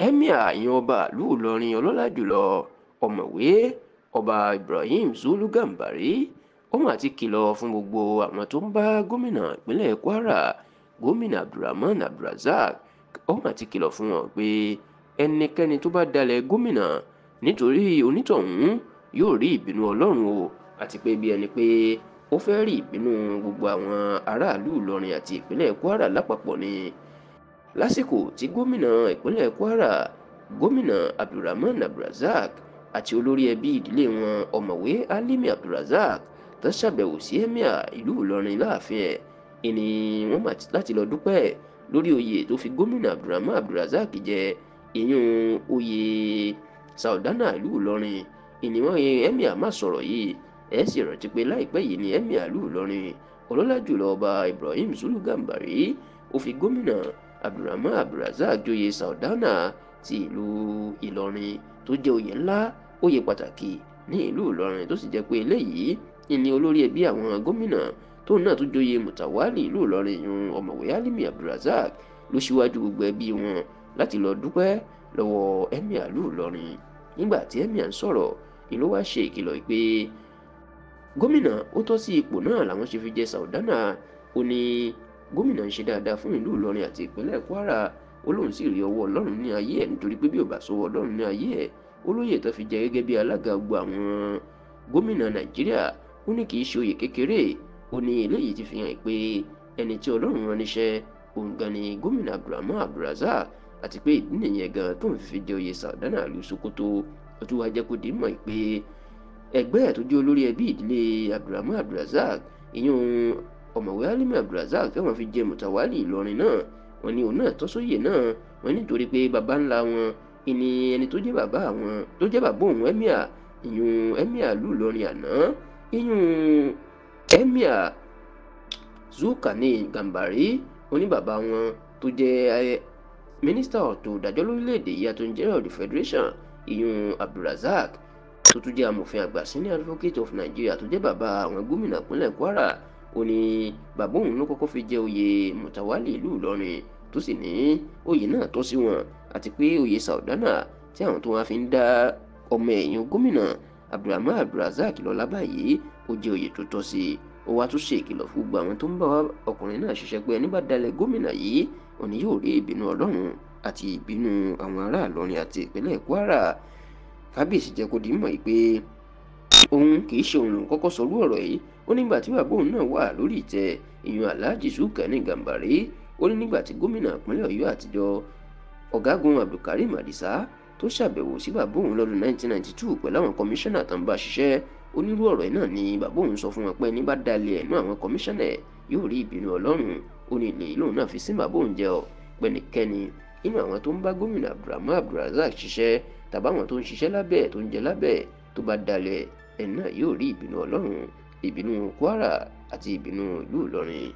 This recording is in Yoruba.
Emir ìyẹn ọba ìlú Ìlọrin ọlọ́lá jùlọ ọ̀mọ̀wé ọba Ibrahim Zulu Gambari ó mà ti kìlọ̀ fún gbogbo àwọn tó ń bá gómìnà ìpínlẹ̀ Kwara gómìnà Abdulrahman Abdulrazak ó mà ti kìlọ̀ fún wọn pé ẹnikẹ́ni tó bá dalẹ̀ gómìnà nítorí onítọ̀hún yóò rí ìbínú Ọlọ́run o àti pé bí ẹni pé ó fẹ́ rí ìbínú gbogbo àwọn aráàlú Ìlọrin àti ìpínlẹ̀ Kwara lápapọ̀ ni. Lásìkò tí gómìnà ìpínlẹ̀ Kwara gómìnà Abdulrahman Abdulrazak àti olórí ẹbí ìdílé wọn ọ̀mọ̀wé Alimi Abdulrazak tó ṣàbẹ̀wò sí Emir ìlú Ìlọrin láàfin ẹ̀ ni wọ́n mà láti lọ dúpẹ́ lórí oyè tó fi gómìnà Abdulrahman Abdulrazak jẹ ìyún oyè Saudana ìlú Ìlọrin ìní wọn Emir má sọ̀rọ̀ yìí ẹ̀ sì rántí pé láìpẹ́ yìí ni Emir ìlú Ìlọrin ọlọ́lá jùlọ ọba Ibrahim Zulu Gambari ó fi gómìnà Abdulrahman Abdulrazak joyè Saudana ti ìlú Ìlọrin tó jẹ́ oyè ńlá oyè pàtàkì ní ìlú Ìlọrin tó sì jẹ́ pé eléyìí ìní olórí ẹbí àwọn gómìnà tóun náà tó joyè Mutawali ìlú Ìlọrin ìyún ọ̀mọ̀wé Alimi Abdulrazak ló ṣíwájú gbogbo ẹbí wọn láti lọ dúpẹ́ lọ́wọ́ Emir ìlú Ìlọrin. Nígbà tí Emir ń sọ̀rọ̀ ìlú wá ṣe ìkìlọ̀ pé gómìnà ó tọ́ sí ipò náà làwọn ṣe fi jẹ Saudana ó ní gómìnà ń ṣe dáadáa fún ìlú Ìlọrin àti ìpínlẹ̀ Kwara ó lóun sì rí ọwọ́ Ọlọ́run ní ayé ẹ̀ nítorí pé bí ò bá sọwọ́ Ọlọ́run ní ayé ẹ̀ olóyè tó fi jẹ gẹ́gẹ́ bí alága gbogbo àwọn gómìnà Nàìjíríà ó ní kì í ṣe oyè kékeré ó ní eléyìí ti fi hàn pé ẹni tí Ọlọ́run rán níṣẹ́ òun gan ni gómìnà Abdulrahman Abdulrazak àti pé ìdí nìyẹn gan tó ń fi jẹ oyè Saudana ìlú Sokoto ó tún wá jẹ́ kó dì í mọ̀ pé ẹgbẹ́ ẹ̀ tó jẹ́ olórí ẹbí ìdílé Abdulrahman Abdulrazak ìyún ọ̀mọ̀wé Alimi Abdulrazak tí wọ́n fi jẹ Mutawali Ìlọrin náà wọ́n ní òun náà tọ́ sóyè náà wọ́n nítorí pé baba ńlá wọn ìní ẹni tó jẹ́ bàbá àwọn tó jẹ́ bàbá òun Emir ìyún Emir ìlú Ìlọrin àná ìyún Emir Zulkarnain Gambari oní bàbá wọn tó jẹ́ mínísítà ọ̀tọ̀ ìdájọ́ lórílẹ̀‐èdè yìí Attorney-General of the Federation ìyún Abdulrazak tó tún jẹ́ amòfin àgbà Senior Advocate of Nigeria tó jẹ́ bàbá àwọn gómìnà ìpínlẹ̀ Kwara ó ní bàbá òun ló kọ́kọ́ fi jẹ oyè Mutawali ìlú Ìlọrin tó sì ní oyè náà tọ́ sí wọn àti pé oyè Saudana tí àwọn tó wá fi ń dá ọmọ ẹ̀yìn gómìnà Abdulrahman Abdulrazak lọ́lá báyìí ó jẹ́ oyè tó tọ́ sí i ó wá tún ṣe ìkìlọ̀ fún gbogbo àwọn tó ń bá ọkùnrin náà ṣiṣẹ́ pé ẹni bá dalẹ̀ gómìnà yìí òní yóò rí ìbínú Ọlọ́run àti ìbínú àwọn ará Ìlọrin àti ìpínlẹ̀ Kwara. Kábíyèsí jẹ́ kó di mọ̀ pé òun kì í ṣe òun lòun kọ́kọ́ sọrú ọ̀rọ̀ yìí ó nígbà tí bàbá òun náà wà lórí ìtẹ́ ìyún Alhaji Zulkarnain Gambari ó ní nígbà tí gómìnà ìpínlẹ̀ Ọ̀yọ́ àtijọ́ ọ̀gágun Abdulkarim Adisa tó ṣàbẹ̀wò sí bàbá òun lọ́dún 1992 pẹ̀lú àwọn kọmíṣánná tó ń bá ṣiṣẹ́ onírú ọ̀rọ̀ náà ni bàbá òun sọ fún wọn pé ní bá dalẹ̀ ẹ̀nú àwọn kọmíṣánná yóò rí ìbínú Ọlọ́run ó ní ilé ìlú náà fi sí bàbá òun jẹ́ pẹ́nikẹ́ni nínú àwọn tó ń bá gómìnà Abdulrahman Abdulrazak ṣiṣẹ́ tàbáwọn tó ń ṣiṣẹ́ lábẹ́ tó ń jẹ lábẹ́ tó bá dalẹ̀ ẹ̀ náà yóò rí ìbínú Ọlọ́run ìbínú Kwara àti ìbínú ìlú Ìlọrin.